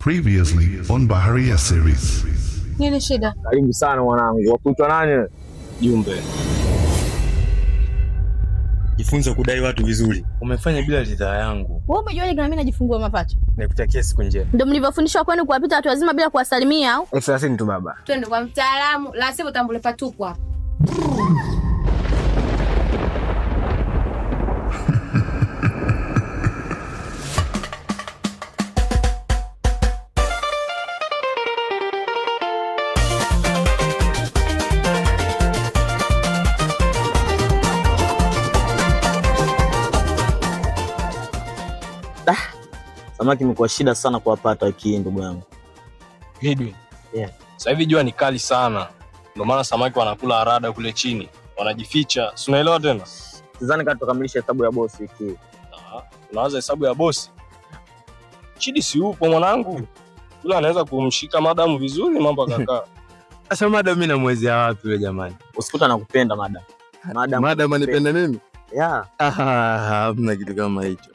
Previously on Baharia series. Nini shida? Karibu sana mwanangu. Wakuitwa nani? Jumbe. Jifunze kudai watu vizuri. Umefanya bila ridhaa yangu. Wewe umejuaje kama mimi najifungua mapacha? Nikutakia siku njema. Ndio mlivyofundishwa kwenu kuwapita watu wazima bila kuwasalimia au? 30 tu baba. Twende kwa mtaalamu, la sivyo tambule patupu hapa. Samaki imekuwa shida sana kuwapata wiki hii ndugu yangu. Hidi. Yeah. Sasa hivi jua ni kali sana. Ndio maana samaki wanakula harada kule chini. Wanajificha. Si unaelewa tena? Sidhani kama tukamilisha hesabu ya bosi wiki hii. Unaanza hesabu ya bosi. Chidi si upo mwanangu. Yule anaweza kumshika madamu vizuri mambo akakaa. Sasa madam mimi namwezea wapi yule jamani? Usikuta nakupenda madam. Madam anipenda mimi? Yeah. Hamna kitu kama hicho.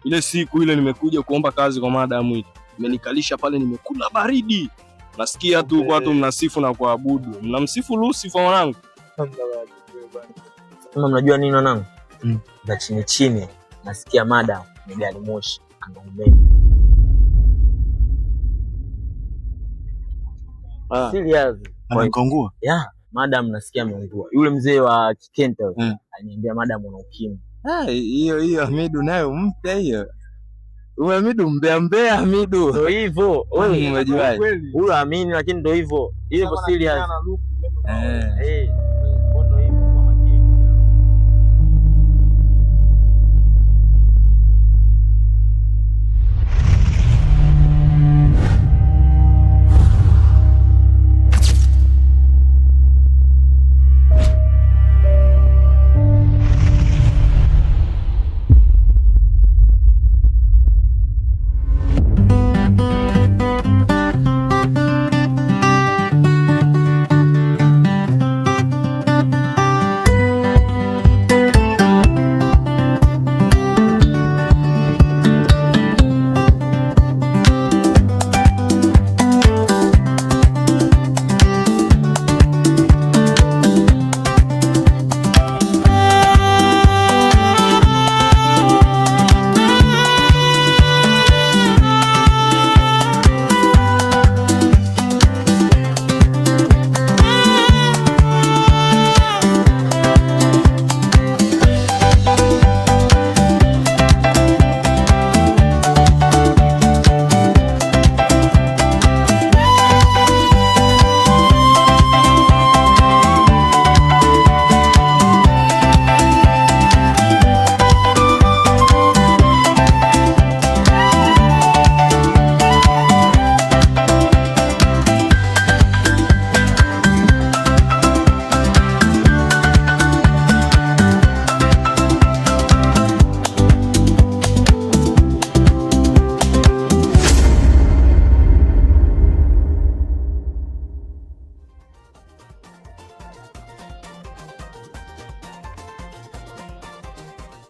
Ile siku ile nimekuja kuomba kazi kwa madamu ile. Mmenikalisha pale nimekula baridi. Nasikia tu watu mnasifu na kuabudu. Mnamsifu Lucifer mwanangu. Kama mnajua nini wanangu? Na chini chini nasikia madam ni gari moshi anaumeme. Serious. Anaungua? Yeah, madam nasikia ameungua. Yule mzee wa Kikenta aliniambia madam ana ukimwi. Hiyo Hamidu nayo mpe hiyo. Wewe Hamidu mbea Hamidu. Ndio hivyo. Wewe umejuaje? Huyo amini lakini ndio hivyo. Hivyo serious. Eh. Ndio hivyo kwa makini.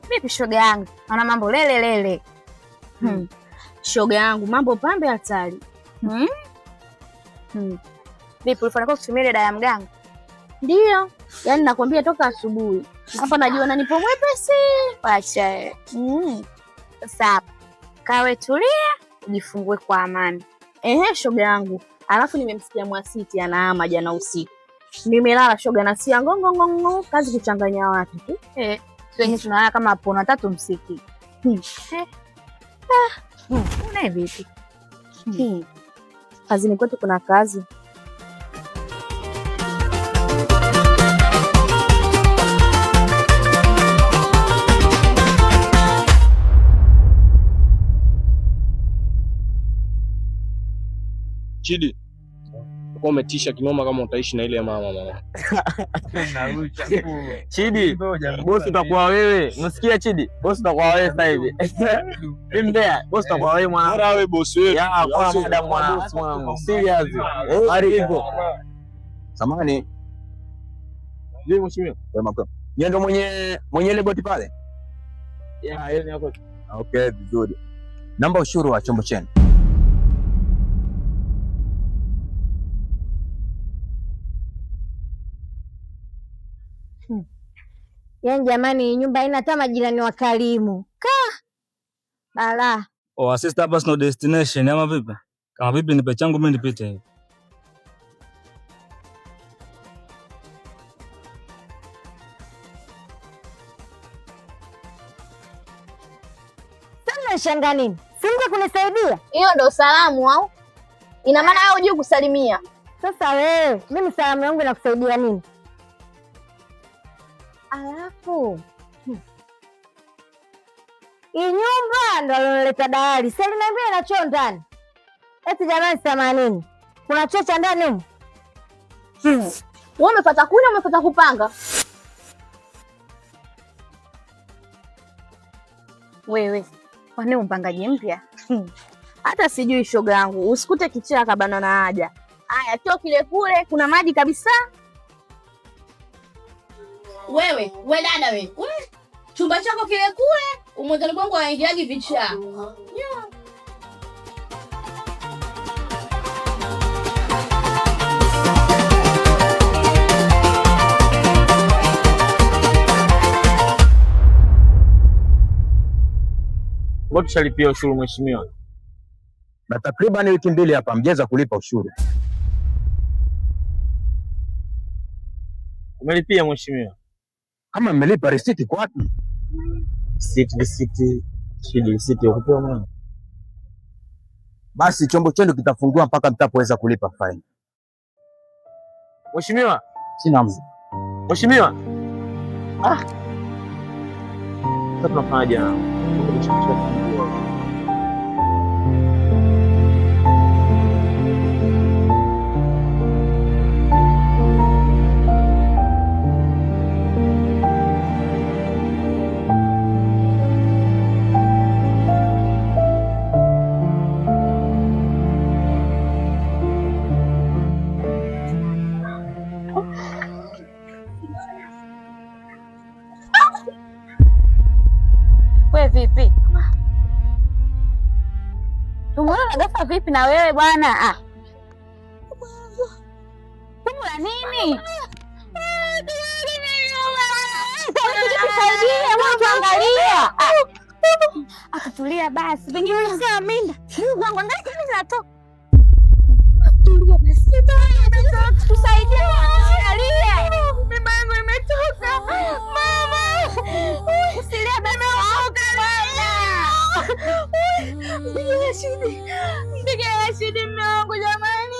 Vipi shoga yangu? Ana mambo lele. Shoga yangu mambo pambe hatari. Vipi ulifanya kwa kutumia dawa ya mganga? Ndio. Yaani nakwambia toka asubuhi. Hapa najiona nipo mwepesi. Acha. Sasa kawe tulia, ujifungue kwa amani. Shoga yangu. Alafu nimemsikia Mwasiti anaama jana usiku. Nimelala shoga na sia ngongo kazi kuchanganya watu tu. Wenye tunalala kama hapo na tatu msiki. Una vipi? Kazini kwetu kuna kazi. Chidi. Uko umetisha kinoma kama utaishi na ile mama. Chidi, bosi utakuwa wewe. Unasikia Chidi? Bosi utakuwa wewe sasa hivi. Mimi mbea, bosi utakuwa wewe mwana. Bora wewe bosi wewe. Ya, kwa madam mwana bosi wangu. Serious. Hadi hivyo. Samahani. Je, mheshimiwa? Wema kwa. Yeye ndo mwenye ile boti pale? Yeah, yeye ni hapo. Okay, vizuri. Namba ushuru wa chombo chenu. Yaani jamani, nyumba haina hata majirani wakarimu. Bala. Oh, sister, hapa sina destination ama vipi? Kama vipi nipe changu mimi nipite hivi. Sana shanga nini? Simje kunisaidia? Hiyo ndo salamu au? Ina maana wewe hujui kusalimia. Sasa wewe, mimi salamu yangu inakusaidia nini? Alafu hii nyumba ndo alileta dalali. Sasa niambia ina choo ndani. Eti jamani 80. Kuna choo cha ndani huko? Wewe umepata kuni, umepata kupanga. Wewe, kwani mpangaji mpya? Hata sijui shoga yangu. Usikute kichaa kabana na haja. Haya, choo kile kule kuna maji kabisa. Wewe dada wewe. Chumba chako kile kule, umwezani kwangu haingiaji vichaa. Watu shalipia ushuru mheshimiwa. Na takriban wiki 2 hapa mjeza kulipa ushuru. Umelipia mheshimiwa? Kama mmelipa risiti kwa wapi? Risiti ukupewa mwana. Basi chombo chenu kitafungua mpaka mtapoweza kulipa faini. Mheshimiwa, Sina mzee. mheshimiwa. Sasa tunafanyaje na? Wewe vipi? Tumeona ghafla vipi na wewe bwana? Kuna nini? Tusaidie, mwanzo angalia. Akatulia basi. Pengine si Aminda. Mungu angalia mimi natoka. Tulia basi. Tusaidie, angalia. Mimba yangu imetoka. Mama. Usilie baba wangu bwana. Mpige Rashidi mume wangu jamani.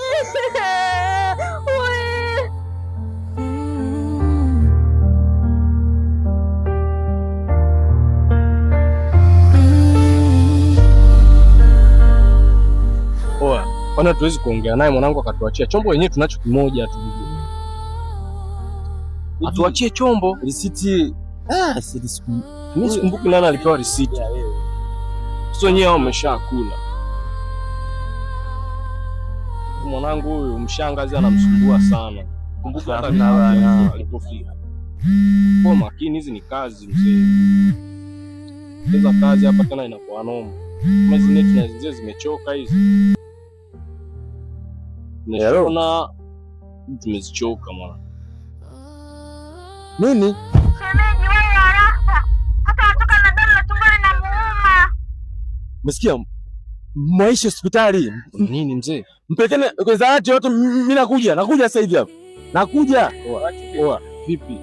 Oa, kwani hatuwezi kuongea naye mwanangu akatuachia chombo wenyewe tunacho kimoja tu. Atuachie chombo. Risiti. Mimi sikumbuki nani alipewa risiti. Sio wenyewe wameshakula. Mwanangu huyu mshangazi anamsumbua sana. Kumbuka hata alipofika. Kwa makini, hizi ni kazi mzee. Hizo kazi hapa tena inakuwa noma. Kama hizi neti na zile zimechoka hizi. Naona tumezichoka mwana. Nini? Shemeji wewe haraka. Hata watoka na damu na tumbo linamuuma. Umesikia? Maisha hospitali. Nini mzee? Mpelekeni kwa zaati yote, mimi nakuja sasa hivi hapa. Nakuja. Oa, vipi?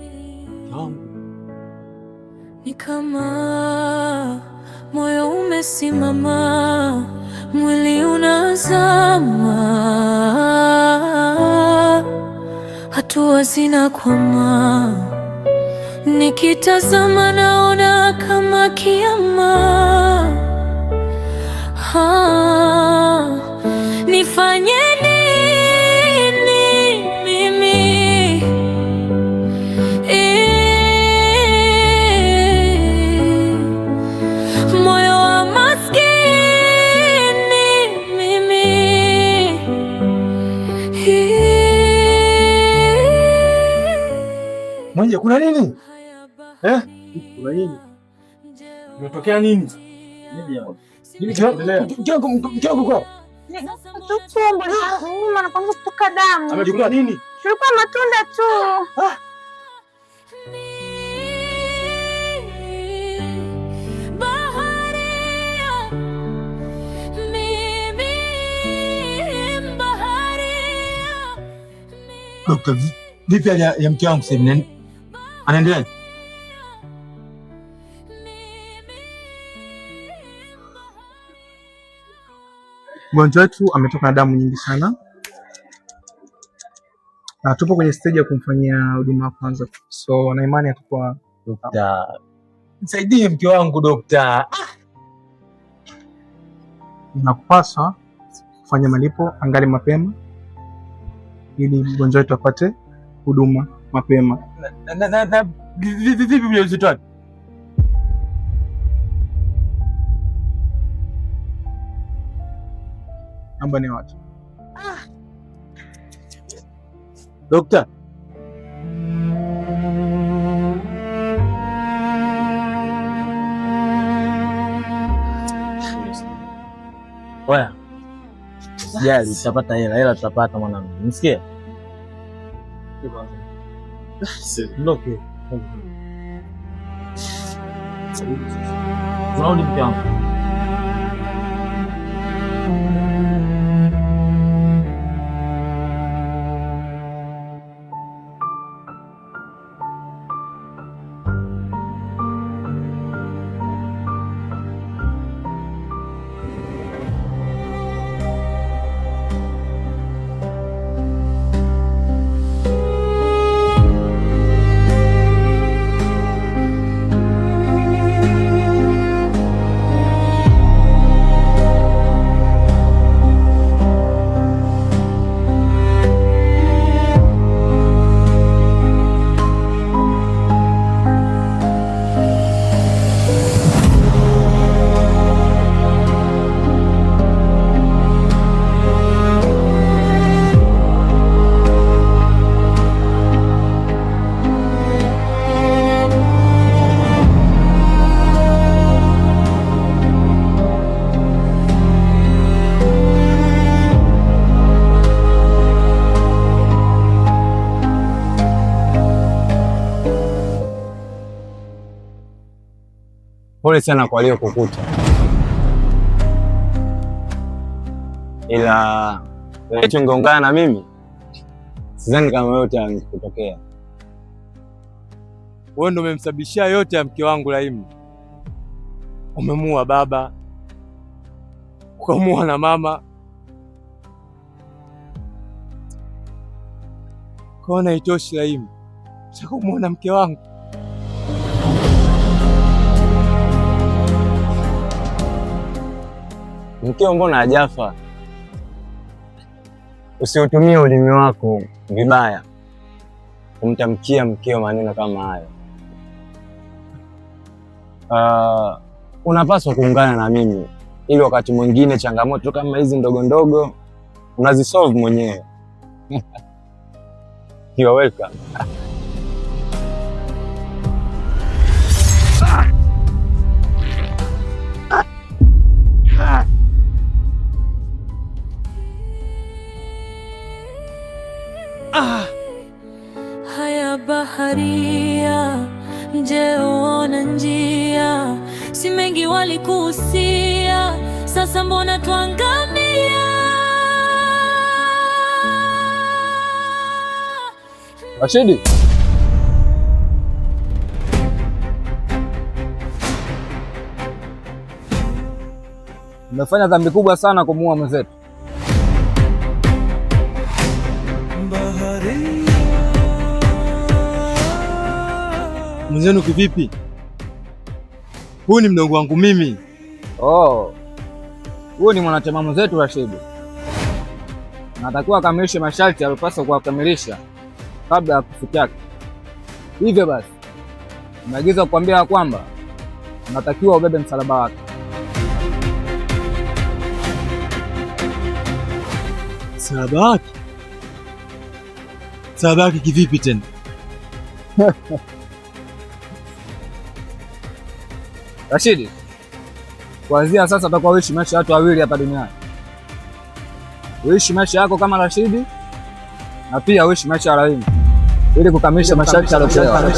Ni kama moyo umesimama, mwili unazama, hatua zinakwama, nikitazama naona kama kiama. Nifanye nini mimi? Moyo wa maskini mimi. Mwenye kuna nini? Kuna nini? Umetokea nini? Nini kinaendelea? Mkiangu kwa. Tumbo linamuuma na kwanza kutoka damu. Amechukua nini? Tulikuwa matunda tu. Dokta, vipi hali ya mke wangu sasa hivi? Anaendelea? Mgonjwa wetu ametoka na damu nyingi sana na tupo kwenye stage ya kumfanyia huduma ya kwanza, so na imani atakuwa. Dokta, nisaidie mke wangu dokta. Nakupaswa kufanya malipo angali mapema ili mgonjwa wetu apate huduma mapema. Vipi mjamzito wake? Namba ni watu. Dokta, Oya, usijali, tutapata hela tutapata mwanangu. Unisikia? Ndoke. Unarudi mke wangu. Pole sana kwa leo kukuta, ila ungeungana na mimi sidhani kama yote yangekutokea. Wewe ndio umemsababishia yote ya mke wangu Laimu. Umemuua baba, ukamuua na mama, kaona itoshi Laimu, nataka kumuona mke wangu. Mkeo mbona hajafa? Usiutumie ulimi wako vibaya kumtamkia mkeo maneno kama hayo. Unapaswa kuungana na mimi ili wakati mwingine changamoto kama hizi ndogo ndogo unazisolve mwenyewe. You're welcome. Haya baharia, je, uona njia? Si mengi walikuhusia, sasa mbona tuangamia? Rashidi, umefanya dhambi kubwa sana kumuua mwenzetu. Mwenzenu kivipi? Huyu ni mdogo wangu mimi. Huyu ni mwanachama mwenzetu Rashidi. Natakiwa akamilishe masharti aliyopaswa kuyakamilisha kabla ya kifo chake. Hivyo basi, nimeagiza kukwambia kwamba unatakiwa ubebe msalaba wake. Msalaba wake? Msalaba wake kivipi tena? Rashidi, kuanzia sasa utakuwa uishi maisha ya watu wawili hapa duniani. Uishi maisha yako kama Rashidi na pia uishi maisha ya Laimu ili kukamilisha masharti aliyopewa.